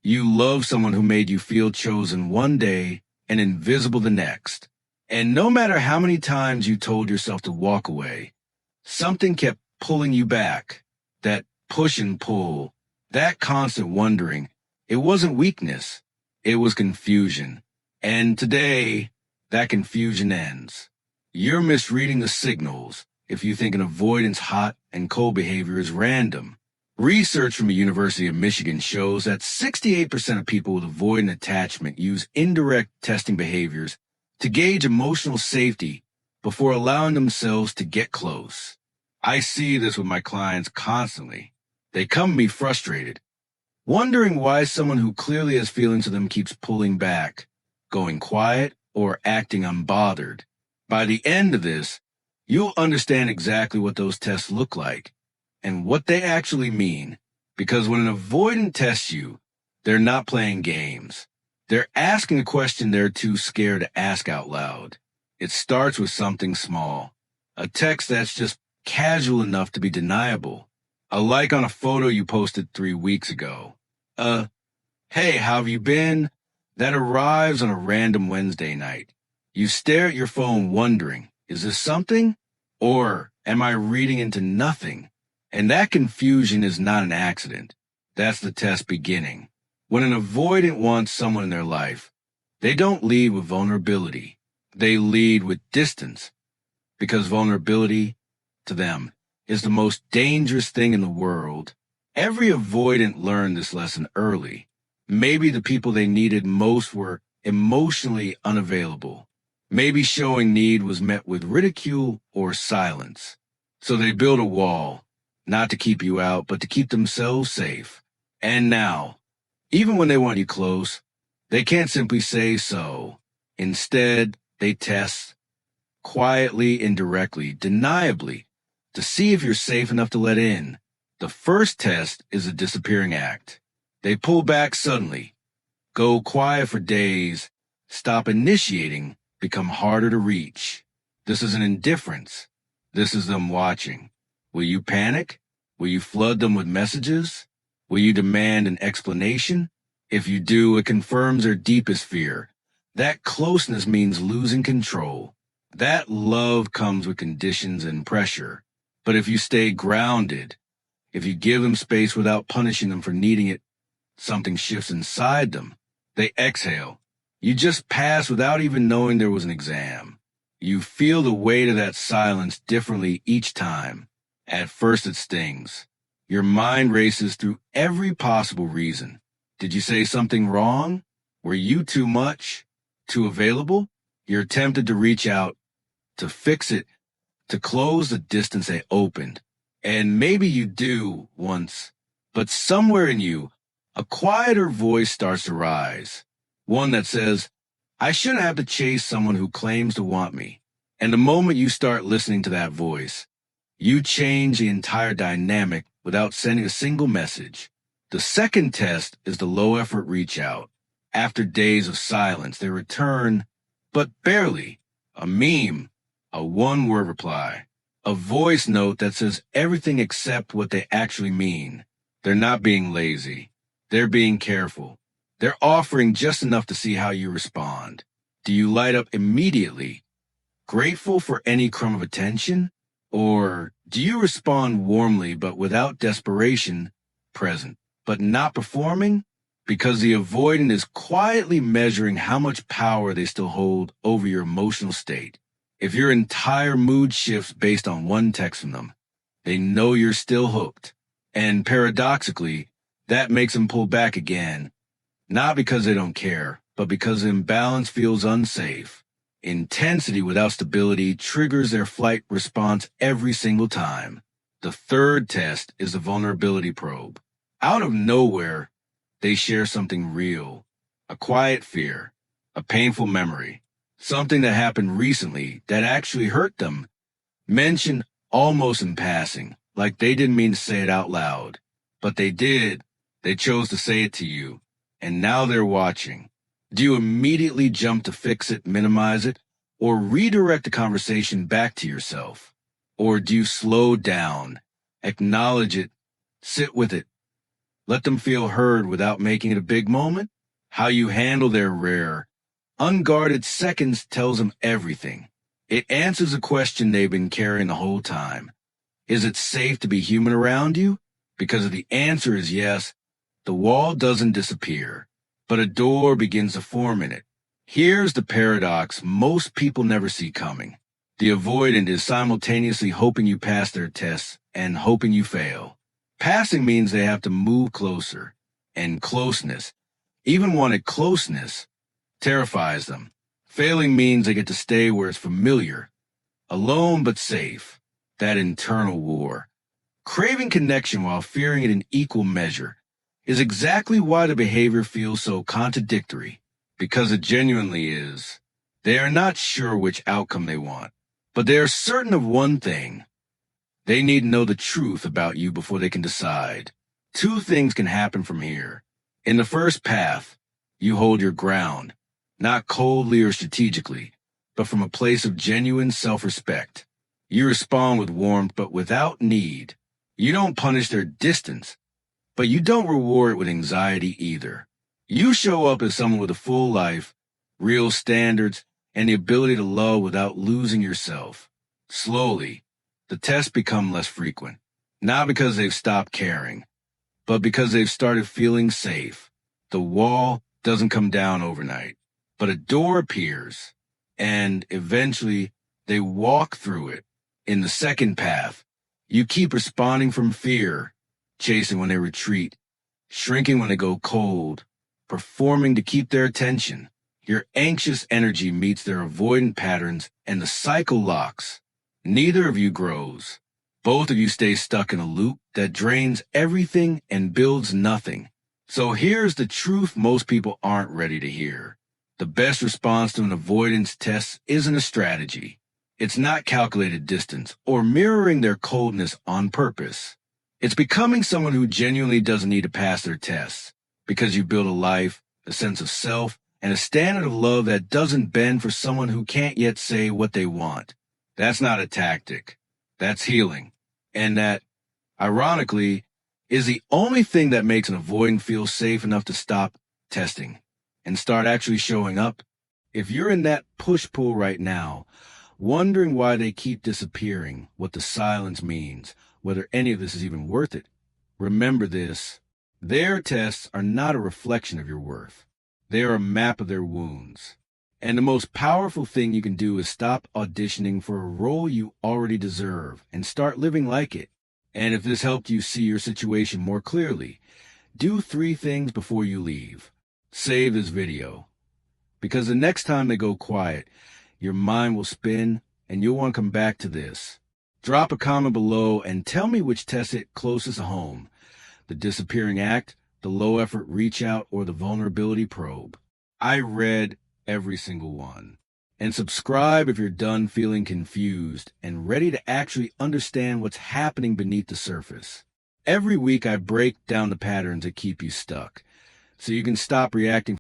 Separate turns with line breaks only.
You love someone who made you feel chosen one day and invisible the next. And no matter how many times you told yourself to walk away, something kept pulling you back. That push and pull, that constant wondering. It wasn't weakness. It was confusion. And today, that confusion ends. You're misreading the signals if you think an avoidance hot and cold behavior is random. Research from the University of Michigan shows that 68% of people with avoidant attachment use indirect testing behaviors to gauge emotional safety before allowing themselves to get close. I see this with my clients constantly. They come to me frustrated, wondering why someone who clearly has feelings for them keeps pulling back, going quiet, or acting unbothered. By the end of this, you'll understand exactly what those tests look like and what they actually mean. Because when an avoidant tests you, they're not playing games. They're asking a question they're too scared to ask out loud. It starts with something small, a text that's just casual enough to be deniable. A like on a photo you posted 3 weeks ago. Hey, how have you been? That arrives on a random Wednesday night. You stare at your phone wondering, is this something? Or am I reading into nothing? And that confusion is not an accident. That's the test beginning. When an avoidant wants someone in their life, they don't lead with vulnerability. They lead with distance. Because vulnerability, to them, is the most dangerous thing in the world. Every avoidant learned this lesson early. Maybe the people they needed most were emotionally unavailable. Maybe showing need was met with ridicule or silence. So they built a wall, not to keep you out, but to keep themselves safe. And now, even when they want you close, they can't simply say so. Instead, they test, quietly, indirectly, deniably, to see if you're safe enough to let in. The first test is a disappearing act. They pull back suddenly, go quiet for days, stop initiating, become harder to reach. This is an indifference. This is them watching. Will you panic? Will you flood them with messages? Will you demand an explanation? If you do, it confirms their deepest fear. That closeness means losing control. That love comes with conditions and pressure. But if you stay grounded, if you give them space without punishing them for needing it, something shifts inside them. They exhale. You just pass without even knowing there was an exam. You feel the weight of that silence differently each time. At first it stings. Your mind races through every possible reason. Did you say something wrong? Were you too much? Too available? You're tempted to reach out, to fix it, to close the distance they opened. And maybe you do once, but somewhere in you, a quieter voice starts to rise. One that says, I shouldn't have to chase someone who claims to want me. And the moment you start listening to that voice, you change the entire dynamic without sending a single message. The second test is the low-effort reach-out. After days of silence, they return, but barely. A meme, a one-word reply, a voice note that says everything except what they actually mean. They're not being lazy. They're being careful. They're offering just enough to see how you respond. Do you light up immediately, grateful for any crumb of attention? Or do you respond warmly but without desperation, present, but not performing? Because the avoidant is quietly measuring how much power they still hold over your emotional state. If your entire mood shifts based on one text from them, they know you're still hooked. And paradoxically, that makes them pull back again. Not because they don't care, but because the imbalance feels unsafe. Intensity without stability triggers their flight response every single time. The third test is the vulnerability probe. Out of nowhere, they share something real, a quiet fear, a painful memory, something that happened recently that actually hurt them, mentioned almost in passing, like they didn't mean to say it out loud. But they did. They chose to say it to you, and now they're watching. Do you immediately jump to fix it, minimize it, or redirect the conversation back to yourself? Or do you slow down, acknowledge it, sit with it, Let them feel heard without making it a big moment. How you handle their rare, unguarded seconds tells them everything. It answers a question they've been carrying the whole time. Is it safe to be human around you? Because if the answer is yes, the wall doesn't disappear, but a door begins to form in it. Here's the paradox most people never see coming. The avoidant is simultaneously hoping you pass their tests and hoping you fail. Passing means they have to move closer, and closeness, even wanted closeness, terrifies them. Failing means they get to stay where it's familiar, alone but safe. That internal war. Craving connection while fearing it in equal measure is exactly why the behavior feels so contradictory, because it genuinely is. They are not sure which outcome they want, but they are certain of one thing. They need to know the truth about you before they can decide. Two things can happen from here. In the first path, you hold your ground, not coldly or strategically, but from a place of genuine self-respect. You respond with warmth, but without need. You don't punish their distance, but you don't reward it with anxiety either. You show up as someone with a full life, real standards, and the ability to love without losing yourself. Slowly, the tests become less frequent, not because they've stopped caring, but because they've started feeling safe. The wall doesn't come down overnight, but a door appears, and eventually they walk through it. In the second path, you keep responding from fear, chasing when they retreat, shrinking when they go cold, performing to keep their attention. Your anxious energy meets their avoidant patterns, and the cycle locks. Neither of you grows. Both of you stay stuck in a loop that drains everything and builds nothing. So here's the truth most people aren't ready to hear. The best response to an avoidance test isn't a strategy. It's not calculated distance or mirroring their coldness on purpose. It's becoming someone who genuinely doesn't need to pass their tests, because you build a life, a sense of self, and a standard of love that doesn't bend for someone who can't yet say what they want. That's not a tactic. That's healing. And that, ironically, is the only thing that makes an avoidant feel safe enough to stop testing and start actually showing up. If you're in that push-pull right now, wondering why they keep disappearing, what the silence means, whether any of this is even worth it, remember this. Their tests are not a reflection of your worth. They are a map of their wounds. And the most powerful thing you can do is stop auditioning for a role you already deserve and start living like it. And if this helped you see your situation more clearly, do 3 things before you leave. Save this video, because the next time they go quiet, your mind will spin and you'll want to come back to this. Drop a comment below and tell me which test hit closest home. The disappearing act, the low effort reach out, or the vulnerability probe. I read every single one. And subscribe if you're done feeling confused and ready to actually understand what's happening beneath the surface. Every week I break down the patterns that keep you stuck, so you can stop reacting